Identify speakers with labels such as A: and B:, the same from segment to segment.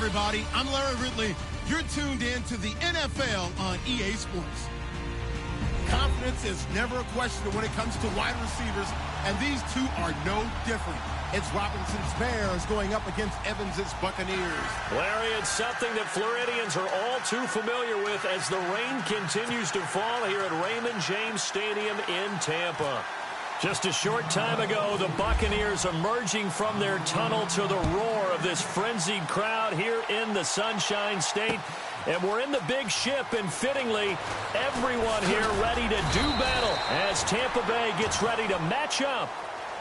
A: everybody. I'm Larry Ridley. You're tuned in to the NFL on EA Sports. Confidence is never a question when it comes to wide receivers, and these two are no different. It's Robinson's Bears going up against Evans's Buccaneers.
B: Larry, it's something that Floridians are all too familiar with as the rain continues to fall here at Raymond James Stadium in Tampa. Just a short time ago, the Buccaneers emerging from their tunnel to the roar of this frenzied crowd here in the Sunshine State. And we're in the big ship, and fittingly, everyone here ready to do battle as Tampa Bay gets ready to match up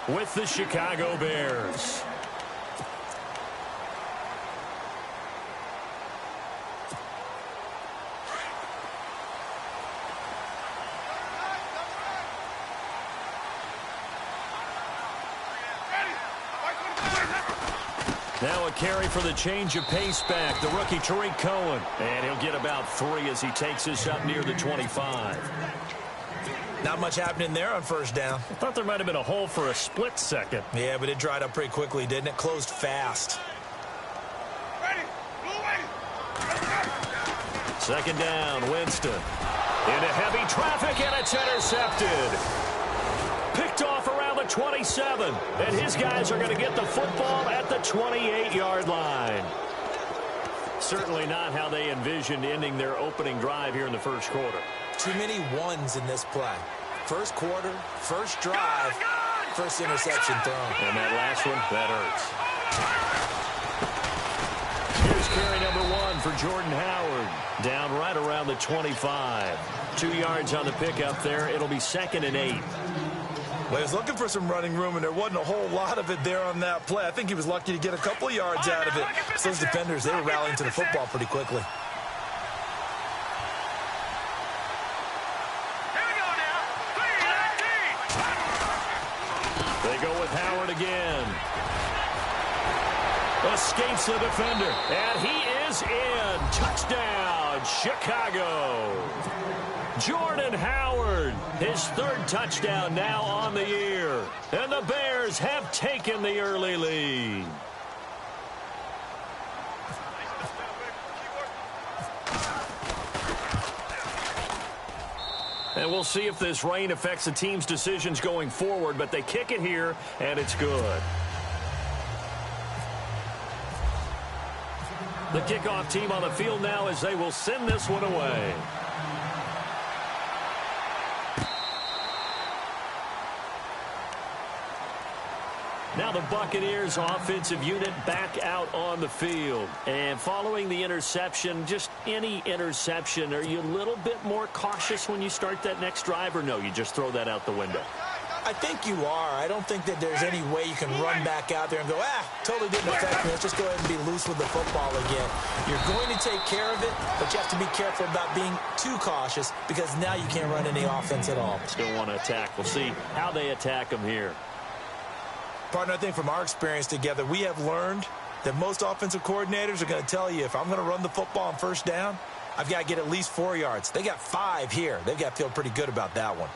B: with the Chicago Bears. Now a carry for the change of pace back, the rookie Tariq Cohen. And he'll get about 3 as he takes this up near the 25.
C: Not much happening there on first down.
B: I thought there might have been a hole for a split second.
C: Yeah, but it dried up pretty quickly, didn't it? Closed fast.
B: Second down, Winston. Into heavy traffic, and it's intercepted. Picked off around the 27, and his guys are going to get the football at the 28-yard line. Certainly not how they envisioned ending their opening drive here in the first quarter.
C: Too many ones in this play. First quarter, first drive, first interception thrown.
B: And that last one, that hurts. Here's carry number 1 for Jordan Howard. Down right around the 25. 2 yards on the pickup there. It'll be 2nd and 8.
C: Well, he was looking for some running room, and there wasn't a whole lot of it there on that play. I think he was lucky to get a couple of yards out of it. So those defenders, they were rallying to the football pretty quickly.
B: They go with Howard again. Escapes the defender, and he is in. Touchdown, Chicago. Jordan Howard, his 3rd touchdown now on the year. And the Bears have taken the early lead. And we'll see if this rain affects the team's decisions going forward, but they kick it here, and it's good. The kickoff team on the field now as they will send this one away. Now the Buccaneers offensive unit back out on the field. And following the interception, just any interception, are you a little bit more cautious when you start that next drive, or no, you just throw that out the window?
C: I think you are. I don't think that there's any way you can run back out there and go, totally didn't affect me. Let's just go ahead and be loose with the football again. You're going to take care of it, but you have to be careful about being too cautious because now you can't run any offense at all.
B: Still want to attack. We'll see how they attack them here.
C: Partner, I think from our experience together, we have learned that most offensive coordinators are going to tell you if I'm going to run the football on first down, I've got to get at least 4 yards. They got 5 here. They've got to feel pretty good about that one.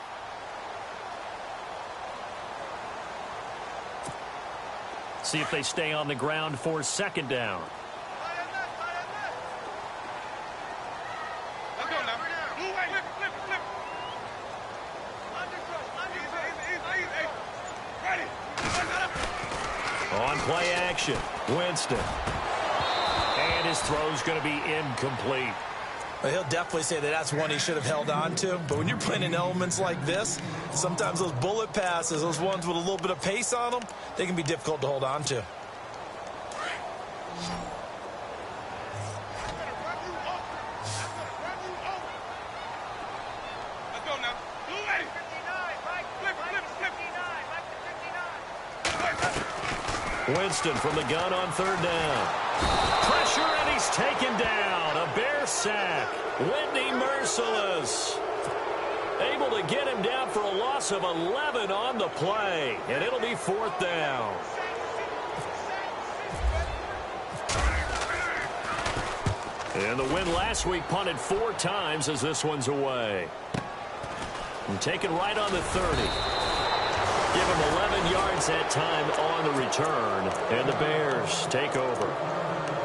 B: See if they stay on the ground for 2nd down. On play action, Winston. And his throw's going to be incomplete.
C: Well, he'll definitely say that that's one he should have held on to. But when you're playing in elements like this, sometimes those bullet passes, those ones with a little bit of pace on them, they can be difficult to hold on to.
B: Winston from the gun on 3rd down. Pressure, and he's taken down. A Bear sack. Whitney merciless. Able to get him down for a loss of 11 on the play. And it'll be 4th down. And the win last week punted 4 times as this one's away. And taken right on the 30. Give him 11 yards that time on the return. And the Bears take over.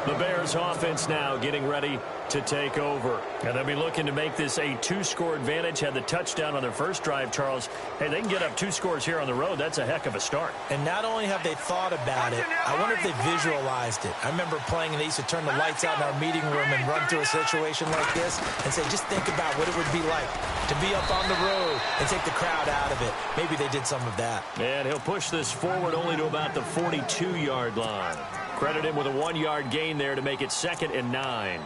B: The Bears offense now getting ready to take over. And they'll be looking to make this a 2-score advantage. Had the touchdown on their first drive, Charles. Hey, they can get up 2 scores here on the road. That's a heck of a start.
C: And not only have they thought about it, I wonder if they visualized it. I remember playing and they used to turn the lights out in our meeting room and run through a situation like this and say, just think about what it would be like to be up on the road and take the crowd out of it. Maybe they did some of that.
B: And he'll push this forward only to about the 42-yard line. Credit him with a 1-yard gain there to make it 2nd and 9.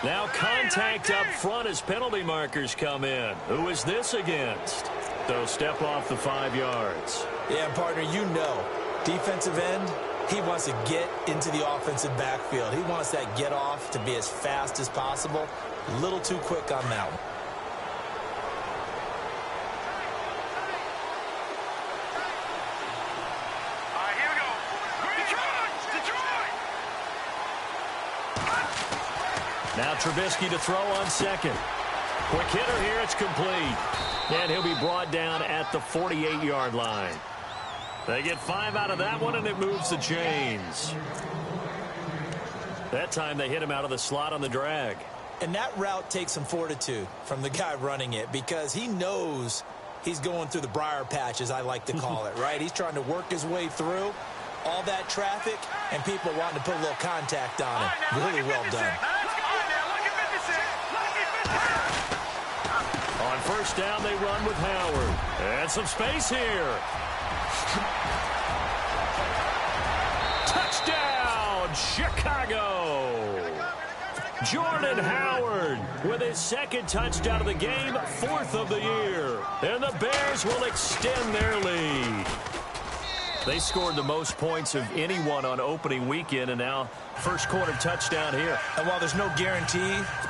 B: Now contact up front as penalty markers come in. Who is this against? They'll step off the 5 yards.
C: Yeah, partner, you know, defensive end, he wants to get into the offensive backfield. He wants that get off to be as fast as possible. A little too quick on that one.
B: Now Trubisky to throw on 2nd. Quick hitter here. It's complete. And he'll be brought down at the 48-yard line. They get 5 out of that one, and it moves the chains. That time they hit him out of the slot on the drag.
C: And that route takes some fortitude from the guy running it because he knows he's going through the briar patch, as I like to call it, right? He's trying to work his way through all that traffic and people wanting to put a little contact on it. Really well done.
B: On first down, they run with Howard. And some space here. Touchdown, Chicago. Jordan Howard with his 2nd touchdown of the game, 4th of the year. And the Bears will extend their lead. They scored the most points of anyone on opening weekend, and now first quarter touchdown here.
C: And while there's no guarantee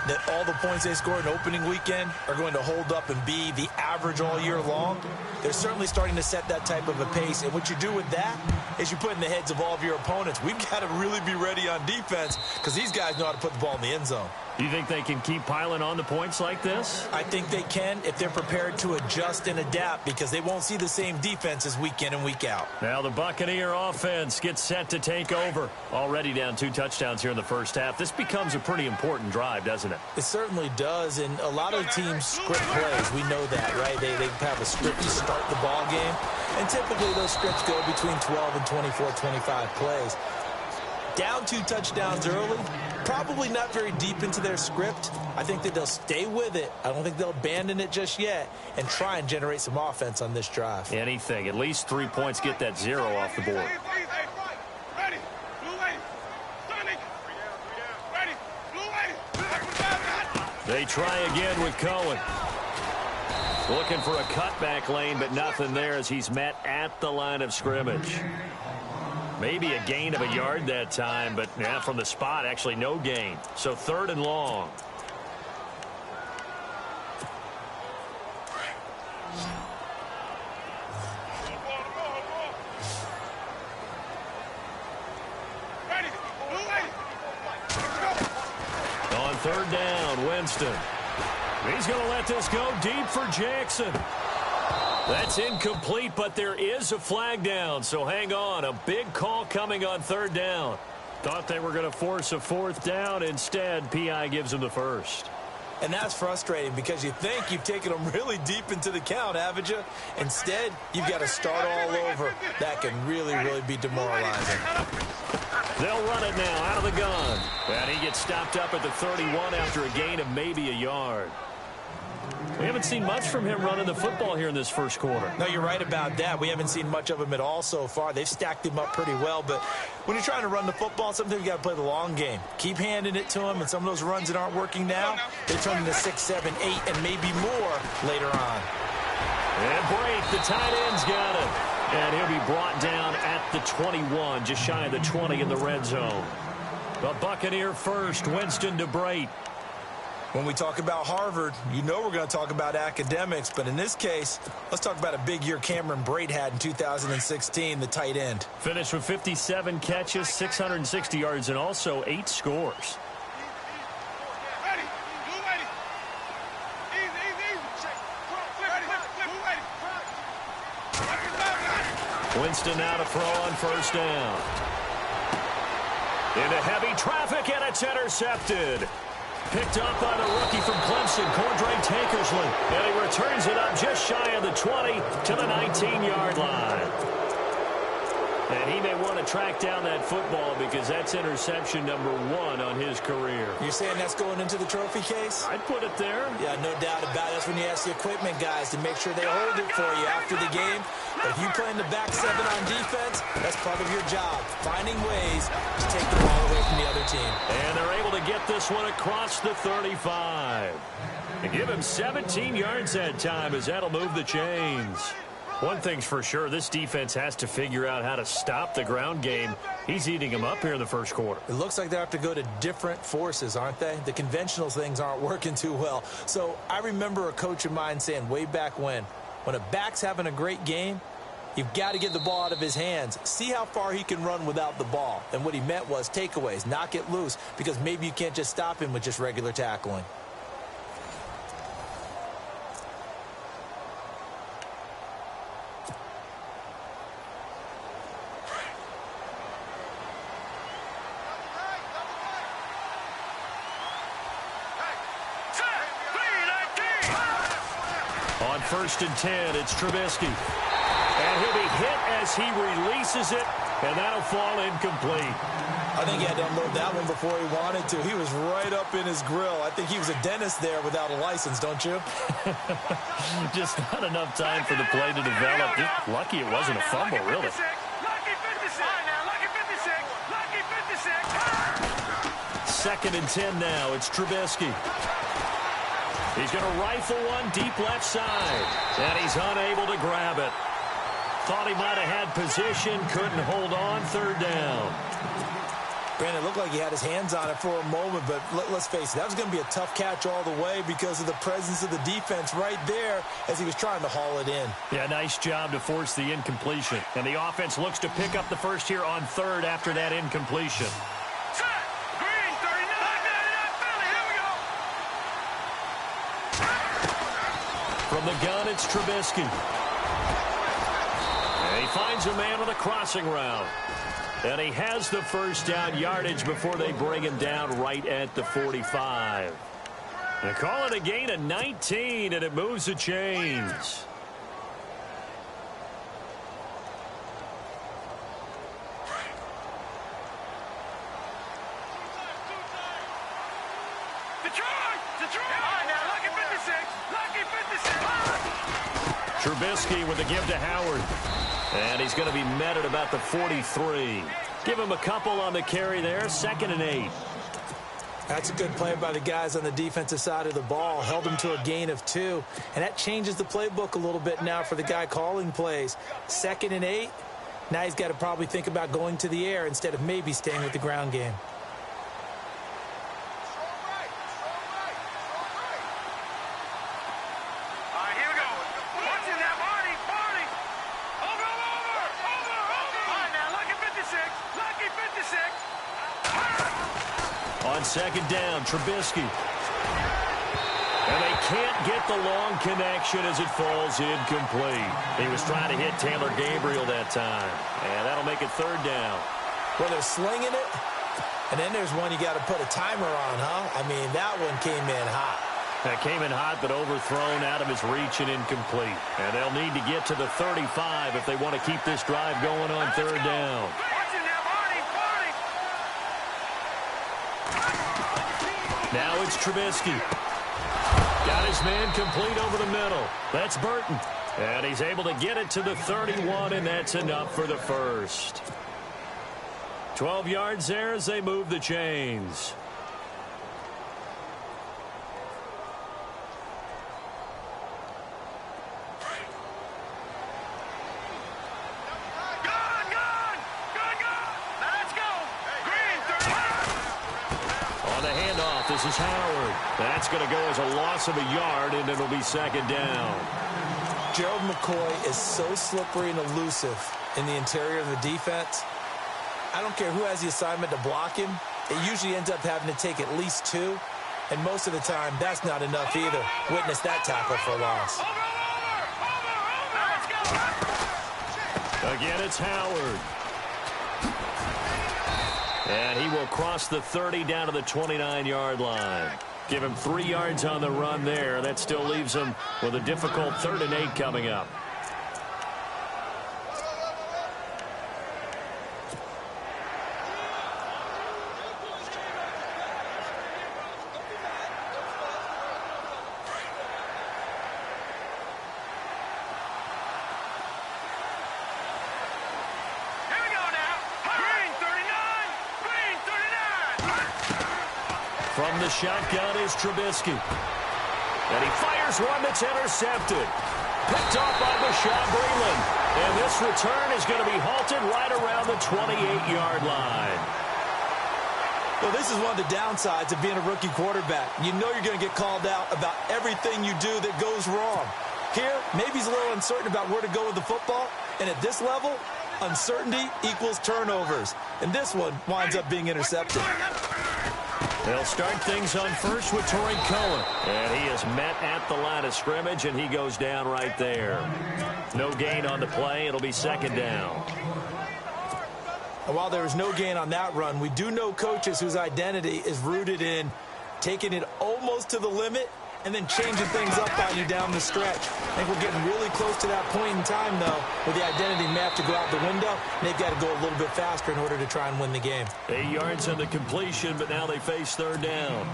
C: that all the points they scored in opening weekend are going to hold up and be the average all year long, they're certainly starting to set that type of a pace. And what you do with that is you put in the heads of all of your opponents, we've got to really be ready on defense because these guys know how to put the ball in the end zone.
B: Do you think they can keep piling on the points like this?
C: I think they can if they're prepared to adjust and adapt because they won't see the same defenses week in and week out.
B: Now the Buccaneer offense gets set to take over. Already down 2 touchdowns here in the first half. This becomes a pretty important drive, doesn't it?
C: It certainly does, and a lot of teams script plays. We know that, right? They have a script to start the ball game, and typically those scripts go between 12 and 24, 25 plays. Down 2 touchdowns early, probably not very deep into their script. I think that they'll stay with it. I don't think they'll abandon it just yet and try and generate some offense on this drive.
B: Anything. At least 3 points, get that 0 off the board. They try again with Cohen. Looking for a cutback lane, but nothing there as he's met at the line of scrimmage. Maybe a gain of a yard that time, but yeah, from the spot, actually no gain. So 3rd and long. On 3rd down, Winston. He's going to let this go deep for Jackson. That's incomplete, but there is a flag down, so hang on. A big call coming on 3rd down. Thought they were going to force a 4th down. Instead, P.I. gives them the first.
C: And that's frustrating because you think you've taken them really deep into the count, haven't you? Instead, you've got to start all over. That can really, really be demoralizing.
B: They'll run it now out of the gun. And he gets stopped up at the 31 after a gain of maybe a yard. We haven't seen much from him running the football here in this first quarter.
C: No, you're right about that. We haven't seen much of him at all so far. They've stacked him up pretty well, but when you're trying to run the football, sometimes you got to play the long game. Keep handing it to him, and some of those runs that aren't working now, they turn into 6, 7, 8, and maybe more later on.
B: And Brate, the tight end's got it. And he'll be brought down at the 21, just shy of the 20 in the red zone. The Buccaneer first, Winston to Brate.
C: When we talk about Harvard, you know we're going to talk about academics, but in this case, let's talk about a big year Cameron Brate had in 2016, the tight end.
B: Finished with 57 catches, 660 yards, and also 8 scores. Winston now to throw on first down. Into heavy traffic, and it's intercepted. Picked up by the rookie from Clemson, Cordray Tankersley. And he returns it up just shy of the 20 to the 19-yard line. And he may want to track down that football because that's interception number 1 on his career.
C: You're saying that's going into the trophy case?
B: I'd put it there.
C: Yeah, no doubt about it. That's when you ask the equipment guys to make sure they hold it for you after the game. If you play in the back 7 on defense, that's part of your job, finding ways to take the ball away from the other team.
B: And they're able to get this one across the 35. And give him 17 yards that time as that'll move the chains. One thing's for sure, this defense has to figure out how to stop the ground game. He's eating them up here in the first quarter.
C: It looks like they have to go to different forces, aren't they? The conventional things aren't working too well. So I remember a coach of mine saying way back when a back's having a great game, you've got to get the ball out of his hands. See how far he can run without the ball. And what he meant was takeaways, knock it loose, because maybe you can't just stop him with just regular tackling.
B: On 1st and 10, it's Trubisky. And he'll be hit as he releases it, and that'll fall incomplete.
C: I think he had to unload that one before he wanted to. He was right up in his grill. I think he was a dentist there without a license, don't you?
B: Just not enough time for the play to develop. Just lucky it wasn't a fumble, really.
D: Lucky 56. Lucky 56. Lucky 56.
B: 2nd and 10 now. It's Trubisky. He's going to rifle one deep left side. And he's unable to grab it. Thought he might have had position. Couldn't hold on. 3rd down.
C: Brandon, it looked like he had his hands on it for a moment, but let's face it, that was going to be a tough catch all the way because of the presence of the defense right there as he was trying to haul it in.
B: Yeah, nice job to force the incompletion. And the offense looks to pick up the first here on 3rd after that incompletion. From the gun, it's Trubisky. And he finds a man with a crossing route. And he has the first down yardage before they bring him down right at the 45. They call it a gain of 19, and it moves the chains. Trubisky with the give to Howard. And he's going to be met at about the 43. Give him a couple on the carry there. 2nd and 8.
C: That's a good play by the guys on the defensive side of the ball. Held him to a gain of 2. And that changes the playbook a little bit now for the guy calling plays. 2nd and 8. Now he's got to probably think about going to the air instead of maybe staying with the ground game.
B: On 2nd down, Trubisky. And they can't get the long connection as it falls incomplete. He was trying to hit Taylor Gabriel that time. And that'll make it 3rd down.
C: Well, they're slinging it. And then there's one you got to put a timer on, huh? I mean, that one came in hot.
B: That came in hot, but overthrown out of his reach and incomplete. And they'll need to get to the 35 if they want to keep this drive going on 3rd down. Now it's Trubisky. Got his man complete over the middle. That's Burton. And he's able to get it to the 31, and that's enough for the first. 12 yards there as they move the chains. On the handoff, this is Howard. That's going to go as a loss of a yard, and it'll be second down.
C: Gerald McCoy is so slippery and elusive in the interior of the defense. I don't care who has the assignment to block him. It usually ends up having to take at least two, and most of the time, that's not enough either. Witness that tackle for a loss.
B: Again, it's Howard. And he will cross the 30 down to the 29-yard line. Give him 3 yards on the run there. That still leaves him with a difficult 3rd and 8 coming up. From the shotgun is Trubisky. And he fires one that's intercepted. Picked off by Bashaud Breeland. And this return is going to be halted right around the 28-yard line.
C: Well, this is one of the downsides of being a rookie quarterback. You know you're going to get called out about everything you do that goes wrong. Here, maybe he's a little uncertain about where to go with the football. And at this level, uncertainty equals turnovers. And this one winds up being intercepted.
B: They'll start things on first with Torrey Cohen. And he is met at the line of scrimmage, and he goes down right there. No gain on the play. It'll be second down.
C: And while there was no gain on that run, we do know coaches whose identity is rooted in taking it almost to the limit and then changing things up on you down the stretch. I think we're getting really close to that point in time, though, where the identity may have to go out the window, and they've got to go a little bit faster in order to try and win the game.
B: 8 yards on the completion, but now they face 3rd down.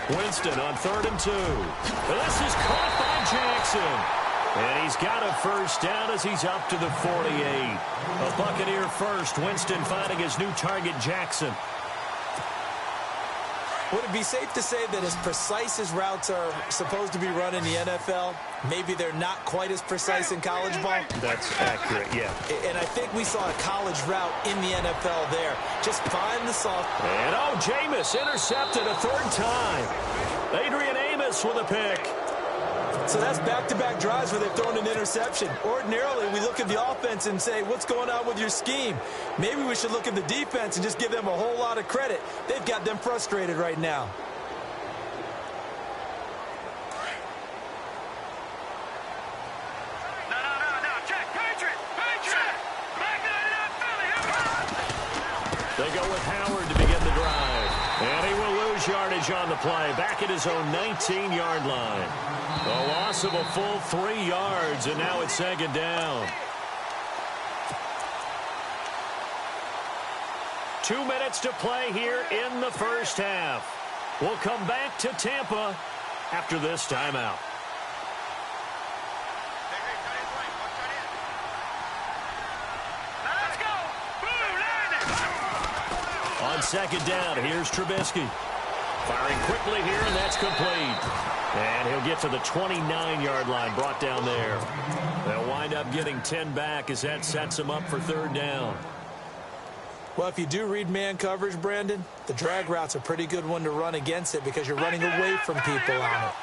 B: Winston on 3rd and 2. This is caught by Jackson. And he's got a first down as he's up to the 48. A Buccaneer first. Winston finding his new target, Jackson.
C: Would it be safe to say that as precise as routes are supposed to be run in the NFL, maybe they're not quite as precise in college ball?
B: That's accurate, yeah.
C: And I think we saw a college route in the NFL there. Just find the soft.
B: And Jameis intercepted a 3rd time. Adrian Amos with a pick.
C: So that's back-to-back drives where they've thrown an interception. Ordinarily, we look at the offense and say, what's going on with your scheme? Maybe we should look at the defense and just give them a whole lot of credit. They've got them frustrated right now.
D: Check, Patriot!
B: They go with Howard to begin the drive. And he will lose yardage on the play. Back at his own 19-yard line. A loss of a full 3 yards, and now it's 2nd down. 2 minutes to play here in the first half. We'll come back to Tampa after this timeout.
D: Let's go! Boom,
B: On 2nd down, here's Trubisky. Firing quickly here, and that's complete. And he'll get to the 29-yard line, brought down there. They'll wind up getting 10 back as that sets them up for 3rd down.
C: Well, if you do read man coverage, Brandon, the drag route's a pretty good one to run against it because you're running away from people on it.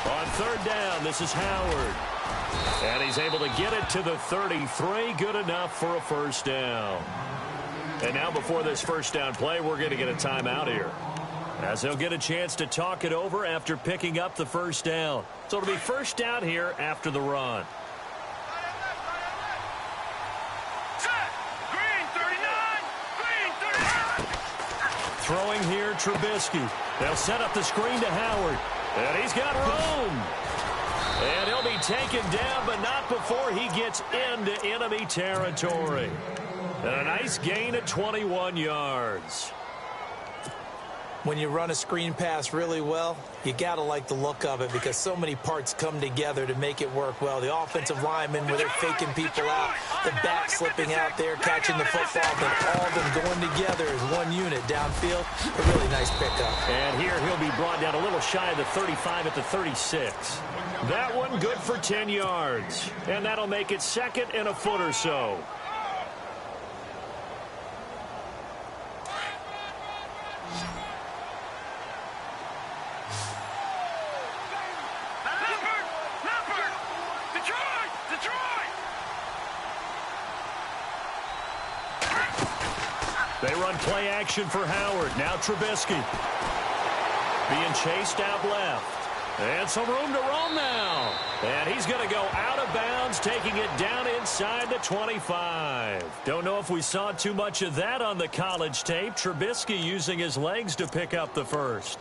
B: On 3rd down, this is Howard. And he's able to get it to the 33. Good enough for a first down. And now before this first down play, we're going to get a timeout here, as they'll get a chance to talk it over after picking up the first down. So it'll be first down here after the run. Throwing here, Trubisky. They'll set up the screen to Howard. And he's got room. And he'll be taken down, but not before he gets into enemy territory. And a nice gain of 21 yards.
C: When you run a screen pass really well, you got to like the look of it because so many parts come together to make it work well. The offensive linemen, where they're faking people out, the back slipping out there, catching the football, then all of them going together as one unit downfield. A really nice pickup.
B: And here he'll be brought down a little shy of the 35 at the 36. That one good for 10 yards. And that'll make it second and a foot or so. They run play action for Howard. Now Trubisky. Being chased out left. And some room to roam now. And he's going to go out of bounds, taking it down inside the 25. Don't know if we saw too much of that on the college tape. Trubisky using his legs to pick up the first.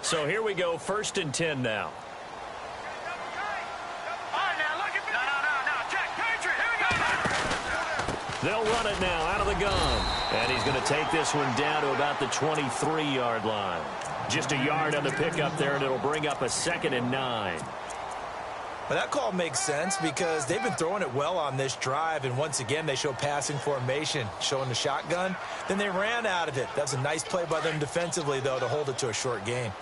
B: So here we go, 1st and 10 now. They'll run it now out of the gun. And he's going to take this one down to about the 23-yard line. Just a yard on the pickup there, and it'll bring up a 2nd and 9.
C: Well, that call makes sense because they've been throwing it well on this drive, and once again they show passing formation, showing the shotgun. Then they ran out of it. That's a nice play by them defensively, though, to hold it to a short gain.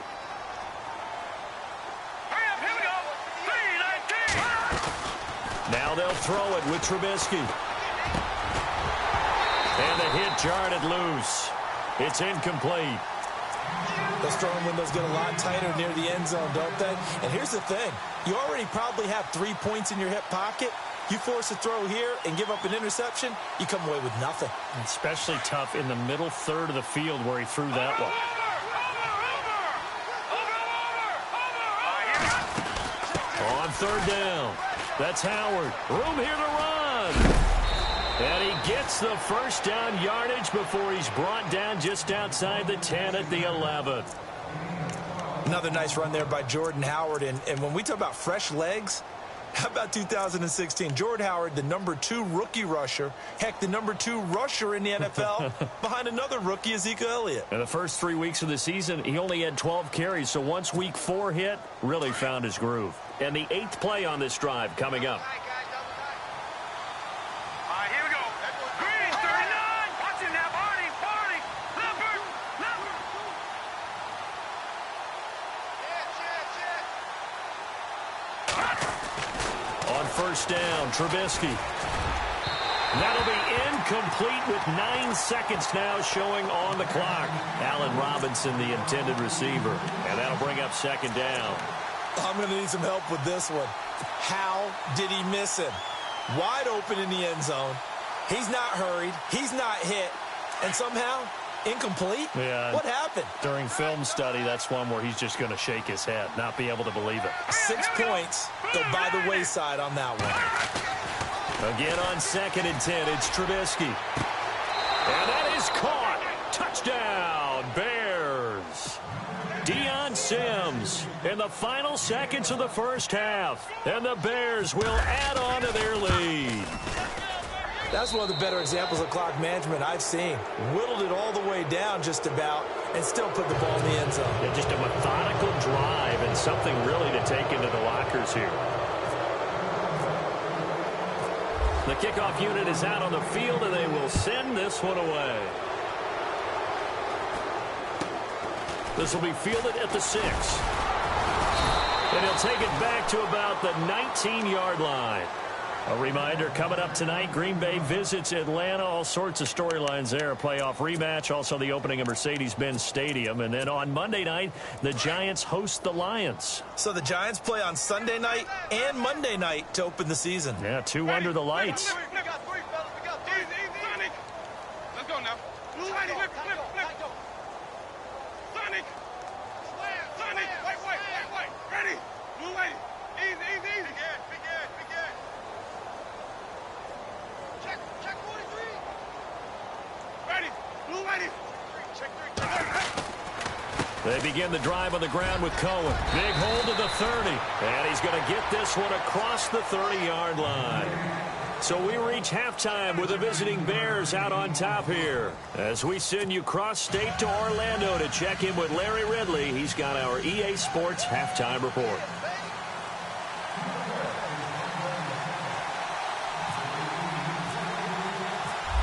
B: Now they'll throw it with Trubisky. And the hit jarred it loose. It's incomplete.
C: Those throwing windows get a lot tighter near the end zone, don't they? And here's the thing. You already probably have 3 points in your hip pocket. You force a throw here and give up an interception, you come away with nothing.
B: Especially tough in the middle third of the field where he threw that one. On 3rd down. That's Howard. Room here to run. And he gets the first down yardage before he's brought down just outside the 10 at the 11.
C: Another nice run there by Jordan Howard. And when we talk about fresh legs, how about 2016? Jordan Howard, the #2 rookie rusher. Heck, the #2 rusher in the NFL behind another rookie, Ezekiel Elliott.
B: In the first 3 weeks of the season, he only had 12 carries. So once week 4 hit, really found his groove. And the 8th play on this drive coming up. On 1st down, Trubisky. That'll be incomplete with 9 seconds now showing on the clock. Allen Robinson, the intended receiver. And that'll bring up 2nd down.
C: I'm going to need some help with this one. How did he miss him? Wide open in the end zone. He's not hurried. He's not hit. And somehow, incomplete?
B: Yeah.
C: What happened?
B: During film study, that's one where he's just going to shake his head, not be able to believe it.
C: 6 points go by the wayside on that one.
B: Again on 2nd and 10, it's Trubisky. And that is caught. Touchdown, Bears. Deion Sims in the final seconds of the first half. And the Bears will add on to their lead.
C: That's one of the better examples of clock management I've seen. Whittled it all the way down just about and still put the ball in the end zone.
B: Yeah, just a methodical drive and something really to take into the lockers here. The kickoff unit is out on the field, and they will send this one away. This will be fielded at the 6. And he'll take it back to about the 19-yard line. A reminder, coming up tonight, Green Bay visits Atlanta. All sorts of storylines there. A playoff rematch, also the opening of Mercedes-Benz Stadium. And then on Monday night, the Giants host the Lions.
C: So the Giants play on Sunday night and Monday night to open the season.
B: Yeah, 2 under the lights.
D: Let's go now. Flip. Sonic. Wait. Ready. Blue lady. Easy. Begin. Check 43. Ready. Blue lady. Check 3.
B: They They begin the drive on the ground with Cohen. Big hold to the 30. And he's going to get this one across the 30-yard line. So we reach halftime with the visiting Bears out on top here. As we send you cross-state to Orlando to check in with Larry Ridley. He's got our EA Sports halftime report.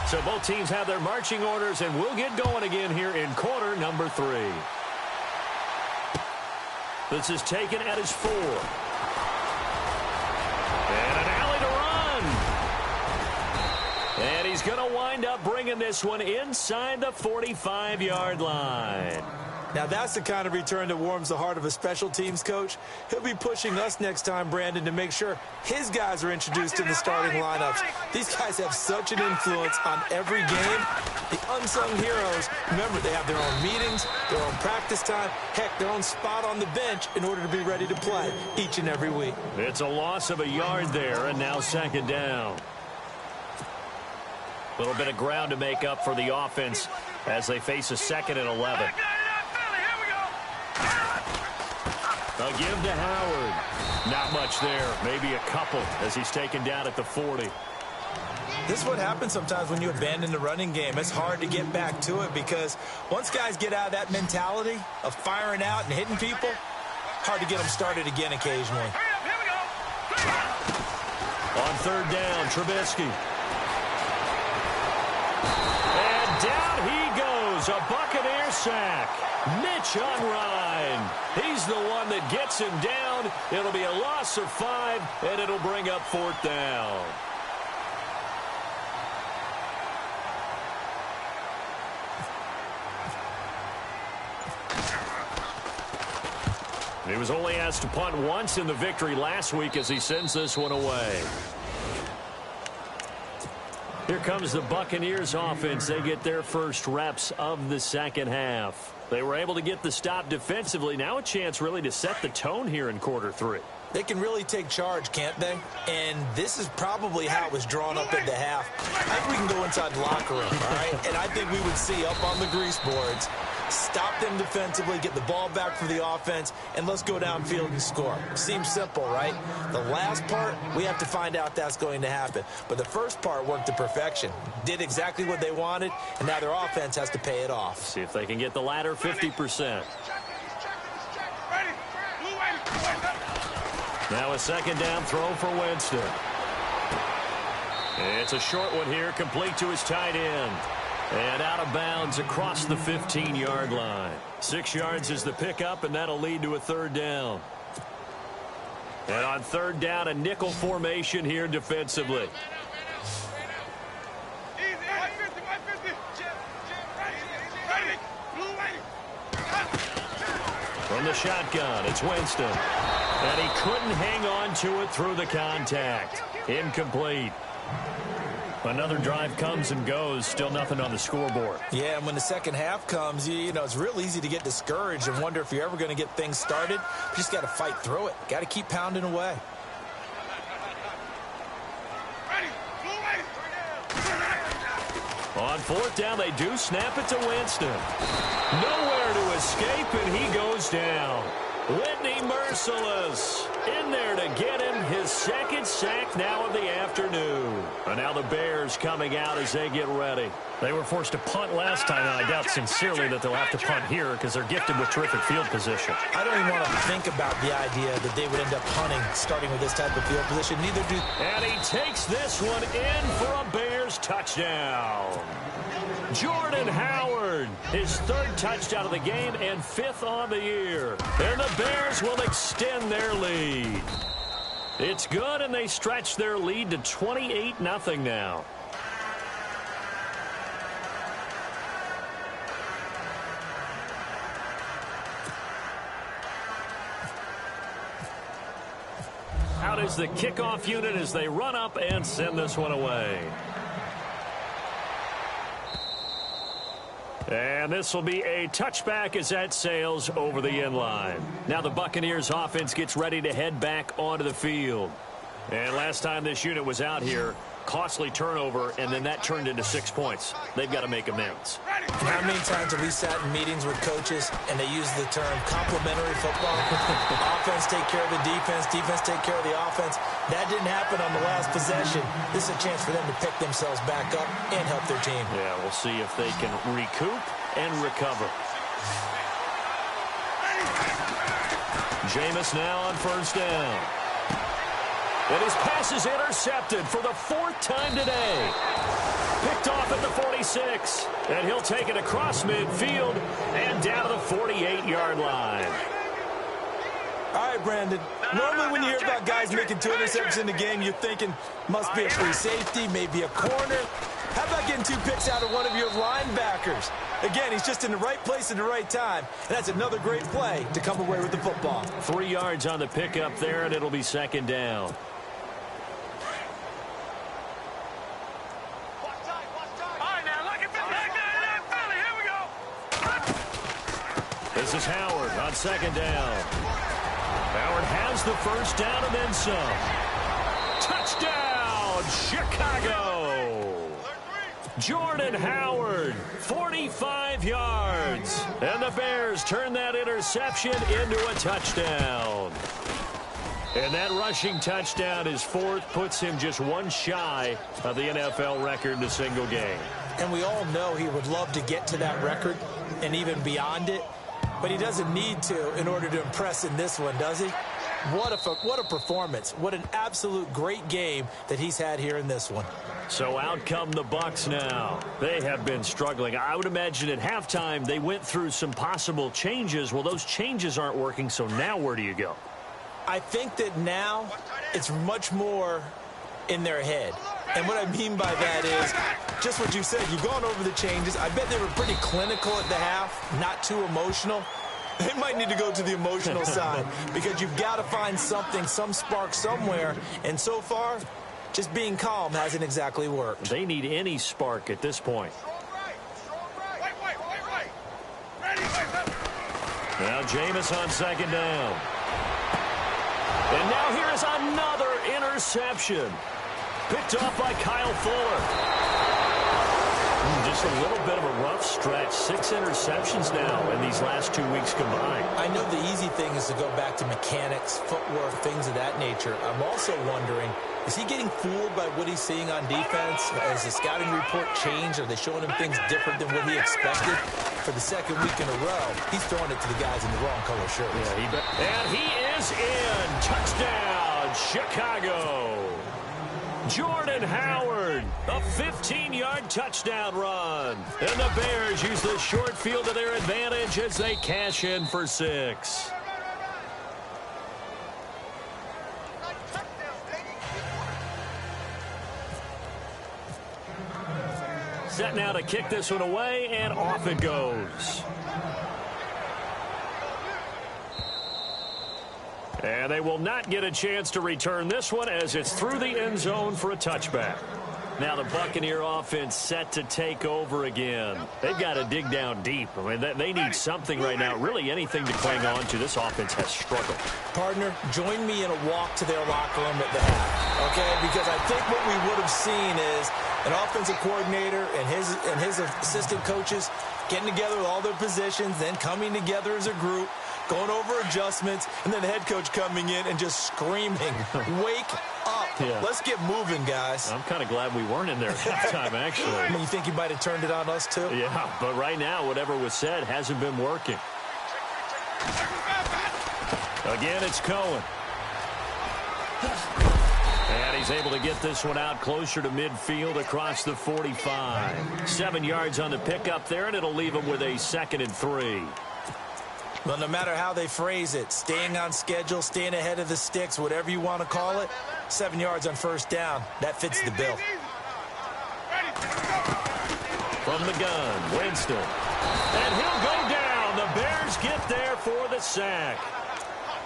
B: So both teams have their marching orders, and we'll get going again here in quarter number 3. This is taken at his 4. And an alley to run. And he's going to wind up bringing this one inside the 45-yard line.
C: Now, that's the kind of return that warms the heart of a special teams coach. He'll be pushing us next time, Brandon, to make sure his guys are introduced in the starting lineups. These guys have such an influence on every game. The unsung heroes, remember, they have their own meetings, their own practice time, heck, their own spot on the bench in order to be ready to play each and every week.
B: It's a loss of a yard there, and now second down. A little bit of ground to make up for the offense as they face a 2nd and 11. A give to Howard. Not much there. Maybe a couple as he's taken down at the 40.
C: This is what happens sometimes when you abandon the running game. It's hard to get back to it because once guys get out of that mentality of firing out and hitting people, hard to get them started again occasionally.
B: On third down, Trubisky. And down he goes. A Buccaneer sack. Mitch Unrein. He's the one that gets him down. It'll be a loss of 5, and it'll bring up 4th down. He was only asked to punt once in the victory last week as he sends this one away. Here comes the Buccaneers offense. They get their first reps of the second half. They were able to get the stop defensively. Now a chance really to set the tone here in quarter 3.
C: They can really take charge, can't they? And this is probably how it was drawn up at the half. I think we can go inside the locker room, all right? And I think we would see up on the grease boards, stop them defensively, get the ball back for the offense, and let's go downfield and score. Seems simple, right? The last part, we have to find out that's going to happen. But the first part worked to perfection. Did exactly what they wanted, and now their offense has to pay it off.
B: See if they can get the latter 50%. Now a second down throw for Winston. It's a short one here, complete to his tight end. And out of bounds across the 15-yard line. 6 yards is the pickup, and that'll lead to a third down. And on third down, a nickel formation here defensively. From the shotgun, it's Winston. And he couldn't hang on to it through the contact. Incomplete. Another drive comes and goes. Still nothing on the scoreboard.
C: Yeah, and when the second half comes, you know, it's real easy to get discouraged and wonder if you're ever going to get things started. You just got to fight through it. Got to keep pounding away.
B: On fourth down, they do snap it to Winston. Nowhere to escape, and he goes down. Whitney Merciless in there to get him his second sack now of the afternoon. And now the Bears coming out as they get ready. They were forced to punt last time, and I doubt sincerely that they'll have to punt here because they're gifted with terrific field position.
C: I don't even want to think about the idea that they would end up punting starting with this type of field position. Neither do.
B: And he takes this one in for a Bears touchdown. Jordan Howard, his third touchdown of the game and 5th on the year. And the Bears will extend their lead. It's good, and they stretch their lead to 28-0 now. Out is the kickoff unit as they run up and send this one away. And this will be a touchback as that sails over the end line. Now the Buccaneers offense gets ready to head back onto the field. And last time this unit was out here, costly turnover, and then that turned into 6 points. They've got to make amends.
C: How many times have we sat in meetings with coaches and they use the term complementary football? Offense take care of the defense, defense take care of the offense. That didn't happen on the last possession. This is a chance for them to pick themselves back up and help their team.
B: Yeah, we'll see if they can recoup and recover. Jameis now on first down. And his pass is intercepted for the 4th time today. Picked off at the 46. And he'll take it across midfield and down to the 48-yard line.
C: All right, Brandon. Normally when you hear about guys making 2 interceptions in the game, you're thinking must be a free safety, maybe a corner. How about getting 2 picks out of one of your linebackers? Again, he's just in the right place at the right time. And that's another great play to come away with the football.
B: 3 yards on the pickup there, and it'll be 2nd down. This is Howard on 2nd down. Howard has the first down and then some. Touchdown, Chicago! Jordan Howard, 45 yards. And the Bears turn that interception into a touchdown. And that rushing touchdown is 4th, puts him just 1 shy of the NFL record in a single game.
C: And we all know he would love to get to that record and even beyond it. But he doesn't need to in order to impress in this one, does he? What a performance. What an absolute great game that he's had here in this one.
B: So out come the Bucs now. They have been struggling. I would imagine at halftime they went through some possible changes. Well, those changes aren't working, so now where do you go?
C: I think that now it's much more in their head. And what I mean by that is just what you said. You've gone over the changes. I bet they were pretty clinical at the half, not too emotional. They might need to go to the emotional side because you've got to find something, some spark somewhere. And so far, just being calm hasn't exactly worked.
B: They need any spark at this point. Now Jameis on 2nd down. And now here is another interception. Picked off by Kyle Fuller. Just a little bit of a rough stretch. 6 interceptions now in these last 2 weeks combined.
C: I know the easy thing is to go back to mechanics, footwork, things of that nature. I'm also wondering, is he getting fooled by what he's seeing on defense? Has the scouting report changed? Are they showing him things different than what he expected? For the 2nd week in a row, he's throwing it to the guys in the wrong color shirts.
B: Yeah, and he is in. Touchdown, Chicago. Jordan Howard, a 15-yard touchdown run. And the Bears use the short field to their advantage as they cash in for 6. Set now to kick this one away, and off it goes. And they will not get a chance to return this one as it's through the end zone for a touchback. Now the Buccaneer offense set to take over again. They've got to dig down deep. I mean, they need something right now, really anything to cling on to. This offense has struggled.
C: Partner, join me in a walk to their locker room at the half, okay? Because I think what we would have seen is an offensive coordinator and his assistant coaches getting together with all their positions, then coming together as a group, going over adjustments, and then the head coach coming in and just screaming, wake up. Yeah. Let's get moving, guys.
B: I'm kind of glad we weren't in there at halftime, actually.
C: I mean, you think he might have turned it on us, too?
B: Yeah, but right now, whatever was said hasn't been working. Again, it's Cohen. And he's able to get this one out closer to midfield across the 45. 7 yards on the pickup there, and it'll leave him with a 2nd and 3.
C: Well, no matter how they phrase it, staying on schedule, staying ahead of the sticks, whatever you want to call it, 7 yards on first down, that fits the bill.
B: From the gun, Winston. And he'll go down. The Bears get there for the sack.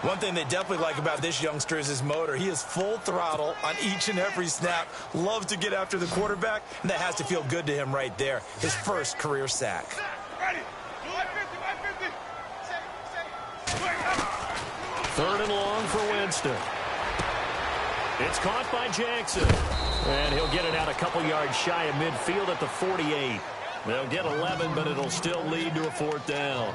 C: One thing they definitely like about this youngster is his motor. He is full throttle on each and every snap. Loves to get after the quarterback, and that has to feel good to him right there. His first career sack.
B: 3rd and long for Winston. It's caught by Jackson. And he'll get it out a couple yards shy of midfield at the 48. They'll get 11, but it'll still lead to a 4th down.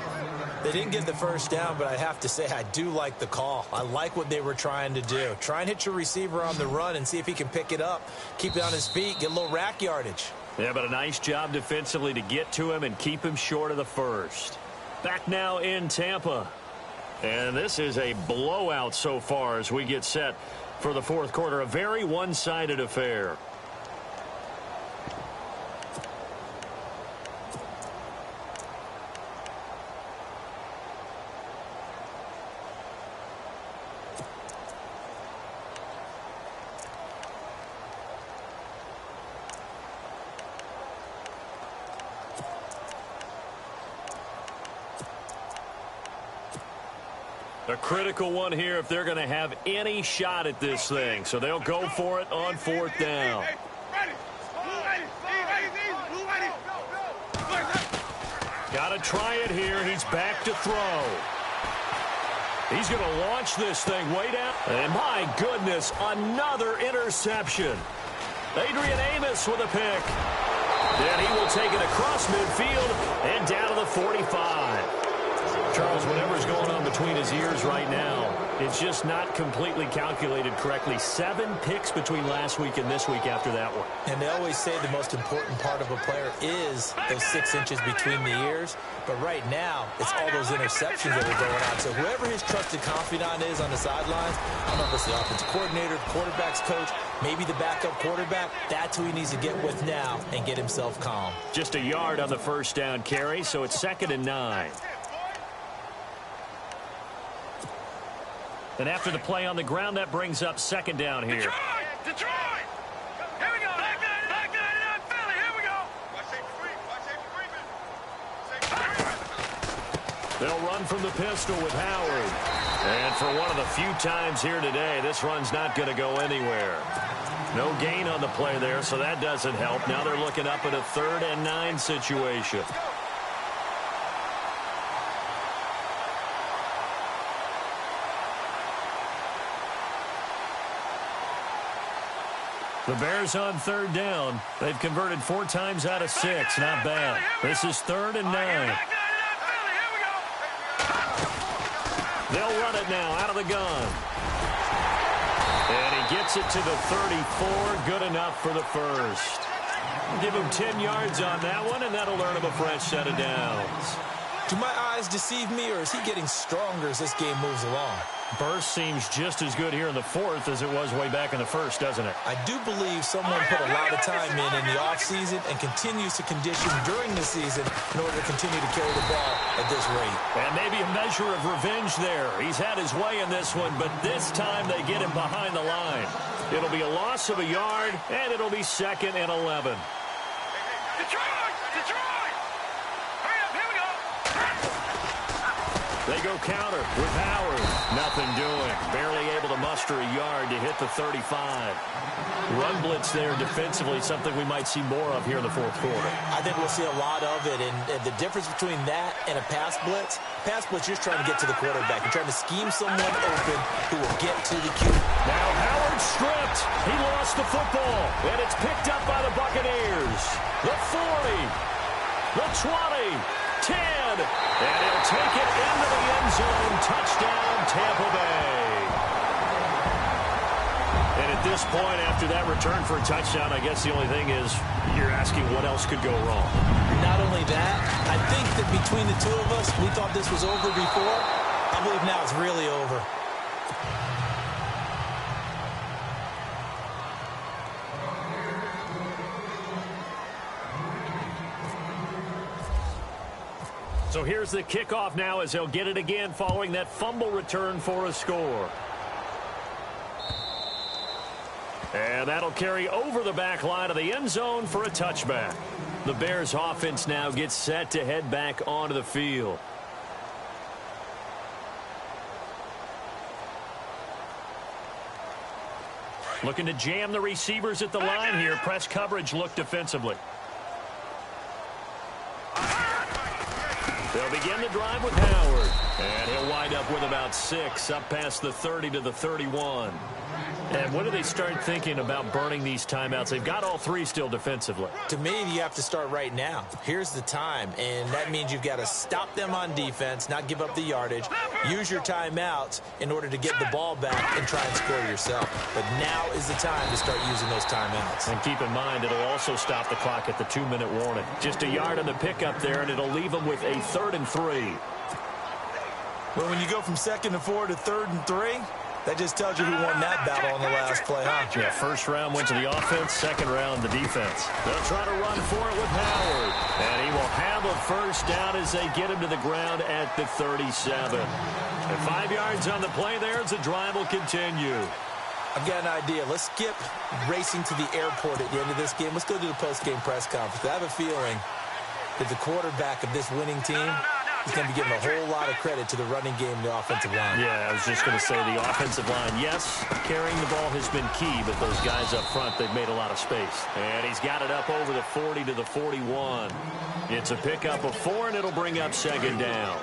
C: They didn't get the first down, but I have to say I do like the call. I like what they were trying to do. Try and hit your receiver on the run and see if he can pick it up, keep it on his feet, get a little rack yardage.
B: Yeah, but a nice job defensively to get to him and keep him short of the first. Back now in Tampa. And this is a blowout so far as we get set for the 4th quarter. A very one-sided affair. A critical one here if they're going to have any shot at this thing. So they'll go for it on 4th down. Got to try it here. He's back to throw. He's going to launch this thing way down. And my goodness, another interception. Adrian Amos with a pick. And he will take it across midfield and down to the 45. Charles, whatever's going on between his ears right now, it's just not completely calculated correctly. 7 picks between last week and this week after that one.
C: And they always say the most important part of a player is those 6 inches between the ears. But right now, it's all those interceptions that are going on. So whoever his trusted confidant is on the sidelines, I don't know if it's the offensive coordinator, the quarterback's coach, maybe the backup quarterback, that's who he needs to get with now and get himself calm.
B: Just a yard on the first down carry, so it's 2nd and 9. And after the play on the ground, that brings up 2nd down here.
D: Detroit! Here we go! Back nine, Philly, here we go! Watch safety 3,
B: They'll run from the pistol with Howard. And for one of the few times here today, this run's not going to go anywhere. No gain on the play there, so that doesn't help. Now they're looking up at a 3rd and 9 situation. The Bears on 3rd down. They've converted 4 times out of 6. Not bad. This is 3rd and 9. They'll run it now out of the gun. And he gets it to the 34. Good enough for the first. Give him 10 yards on that one, and that'll earn him a fresh set of downs.
C: Do my eyes deceive me, or is he getting stronger as this game moves along?
B: Burst seems just as good here in the 4th as it was way back in the 1st, doesn't it?
C: I do believe someone put a lot of time in the offseason and continues to condition during the season in order to continue to carry the ball at this rate.
B: And maybe a measure of revenge there. He's had his way in this one, but this time they get him behind the line. It'll be a loss of a yard, and it'll be 2nd and 11.
D: Detroit! Hurry up, here we go!
B: They go counter with Howard. Nothing doing. Barely able to muster a yard to hit the 35. Run blitz there defensively, something we might see more of here in the 4th quarter.
C: I think we'll see a lot of it, and the difference between that and a pass blitz, you're just trying to get to the quarterback. You're trying to scheme someone open who will get to the QB.
B: Now Howard stripped. He lost the football, and it's picked up by the Buccaneers. The 40, the 20, 10, and he'll take it into the end zone. Touchdown, Tampa Bay. And at this point, after that return for a touchdown, I guess the only thing is you're asking what else could go wrong.
C: Not only that, I think that between the two of us, we thought this was over before. I believe now it's really over.
B: So here's the kickoff now as they'll get it again following that fumble return for a score. And that'll carry over the back line of the end zone for a touchback. The Bears offense now gets set to head back onto the field. Looking to jam the receivers at the line here. Press coverage look defensively. They'll begin the drive with Howard. And he'll wind up with about 6 up past the 30 to the 31. And when do they start thinking about burning these timeouts? They've got all three still defensively.
C: To me, you have to start right now. Here's the time, and that means you've got to stop them on defense, not give up the yardage, use your timeouts in order to get the ball back and try and score yourself. But now is the time to start using those timeouts.
B: And keep in mind, it'll also stop the clock at the 2-minute warning. Just a yard on the pickup there, and it'll leave them with a 3rd and 3.
C: Well, when you go from 2nd and 4 to 3rd and 3, that just tells you who won that battle on the last play, huh?
B: Yeah, first round went to the offense, second round the defense. They'll try to run for it with Howard. And he will have a first down as they get him to the ground at the 37. And 5 yards on the play there as the drive will continue.
C: I've got an idea. Let's skip racing to the airport at the end of this game. Let's go to the post-game press conference. I have a feeling that the quarterback of this winning team is going to be giving a whole lot of credit to the running game and the offensive line.
B: Yeah, I was just going to say the offensive line, yes, carrying the ball has been key, but those guys up front, they've made a lot of space. And he's got it up over the 40 to the 41. It's a pickup of 4, and it'll bring up 2nd down.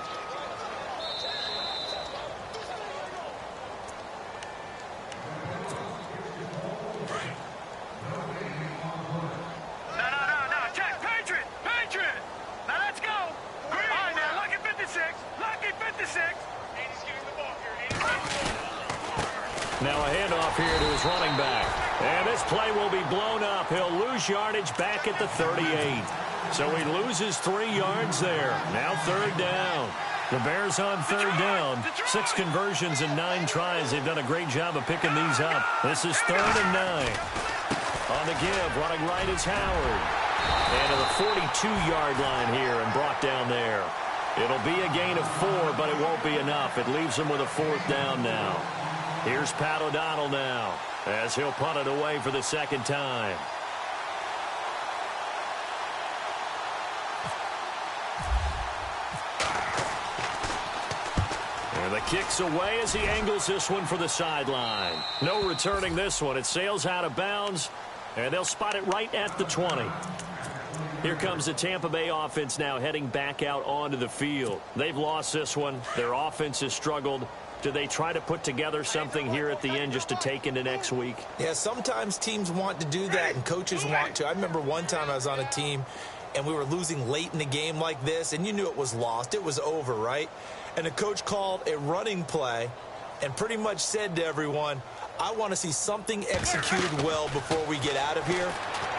B: Now a handoff here to his running back. And this play will be blown up. He'll lose yardage back at the 38. So he loses 3 yards there. Now 3rd down. The Bears on 3rd down. 6 conversions and 9 tries. They've done a great job of picking these up. This is 3rd and 9. On the give, running right is Howard. And to the 42-yard line here and brought down there. It'll be a gain of 4, but it won't be enough. It leaves him with a 4th down now. Here's Pat O'Donnell now as he'll punt it away for the 2nd time. And the kick's away as he angles this one for the sideline. No returning this one. It sails out of bounds, and they'll spot it right at the 20. Here comes the Tampa Bay offense now heading back out onto the field. They've lost this one. Their offense has struggled. Do they try to put together something here at the end just to take into next week?
C: Yeah, sometimes teams want to do that and coaches want to. I remember one time I was on a team and we were losing late in the game like this, and you knew it was lost. It was over, right? And the coach called a running play and pretty much said to everyone, I want to see something executed well before we get out of here.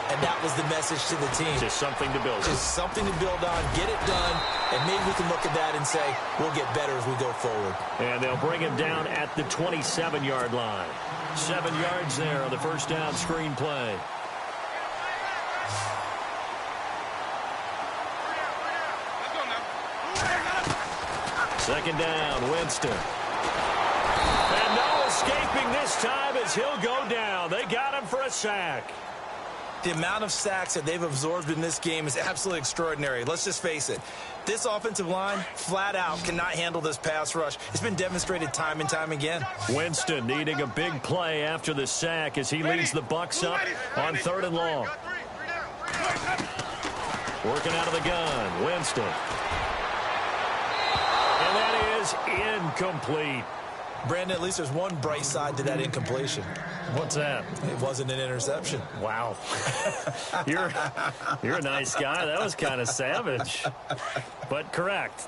C: And that was the message to the team.
B: Just something to build on.
C: Just something to build on, get it done, and maybe we can look at that and say, we'll get better as we go forward.
B: And they'll bring him down at the 27-yard line. 7 yards there on the first down screen play. Second down, Winston. And no escaping this time as he'll go down. They got him for a sack.
C: The amount of sacks that they've absorbed in this game is absolutely extraordinary. Let's just face it. This offensive line, flat out, cannot handle this pass rush. It's been demonstrated time and time again.
B: Winston needing a big play after the sack as he leads the Bucs up on 3rd and long. Working out of the gun, Winston. And that is incomplete.
C: Brandon, at least there's one bright side to that incompletion.
B: What's that?
C: It wasn't an interception.
B: Wow. You're a nice guy. That was kind of savage. But correct.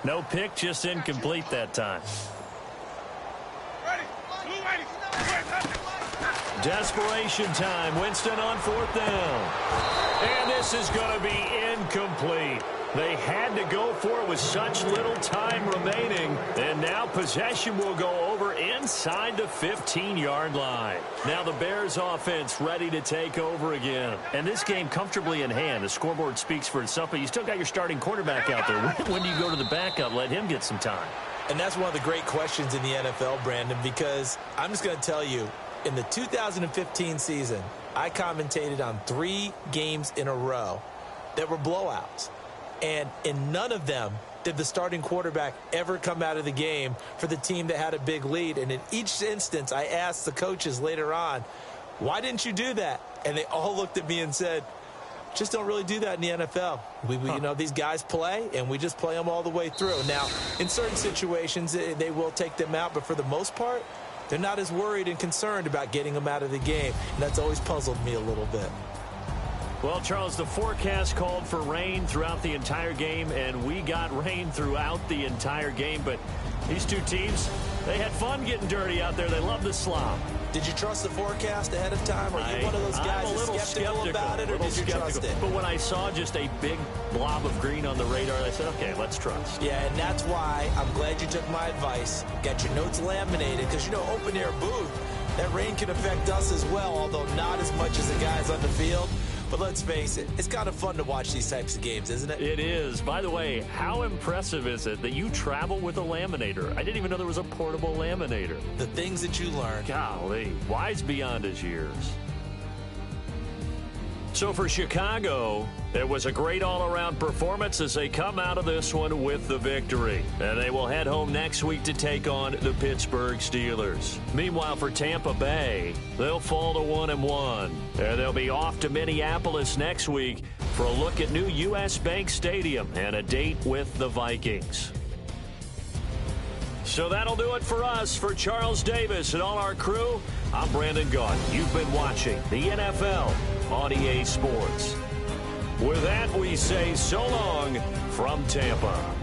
B: No pick, just incomplete that time. Desperation time. Winston on 4th down. And this is going to be incomplete. They had to go for it with such little time remaining. And now possession will go over inside the 15-yard line. Now the Bears offense ready to take over again. And this game comfortably in hand. The scoreboard speaks for itself, but you still got your starting quarterback out there. When do you go to the backup? Let him get some time.
C: And that's one of the great questions in the NFL, Brandon, because I'm just going to tell you, in the 2015 season, I commentated on 3 games in a row that were blowouts. And in none of them did the starting quarterback ever come out of the game for the team that had a big lead. And in each instance, I asked the coaches later on, why didn't you do that? And they all looked at me and said, just don't really do that in the NFL. You know, these guys play, and we just play them all the way through. Now, in certain situations, they will take them out. But for the most part, They're not as worried and concerned about getting them out of the game, and that's always puzzled me a little bit.
B: Well, Charles, the forecast called for rain throughout the entire game, and we got rain throughout the entire game. But these two teams, they had fun getting dirty out there. They love the slop.
C: Did you trust the forecast ahead of time? Are you one of those guys that's skeptical about it, or did you trust it?
B: But when I saw just a big blob of green on the radar, I said, okay, let's trust.
C: Yeah, and that's why I'm glad you took my advice. Got your notes laminated, because, you know, open-air booth, that rain can affect us as well, although not as much as the guys on the field. But let's face it, it's kind of fun to watch these types of games, isn't it?
B: It is. By the way, how impressive is it that you travel with a laminator? I didn't even know there was a portable laminator.
C: The things that you learn.
B: Golly, wise beyond his years. So for Chicago, it was a great all-around performance as they come out of this one with the victory. And they will head home next week to take on the Pittsburgh Steelers. Meanwhile, for Tampa Bay, they'll fall to 1-1. And they'll be off to Minneapolis next week for a look at new U.S. Bank Stadium and a date with the Vikings. So that'll do it for us. For Charles Davis and all our crew, I'm Brandon Gaudin. You've been watching the NFL on EA Sports. With that, we say so long from Tampa.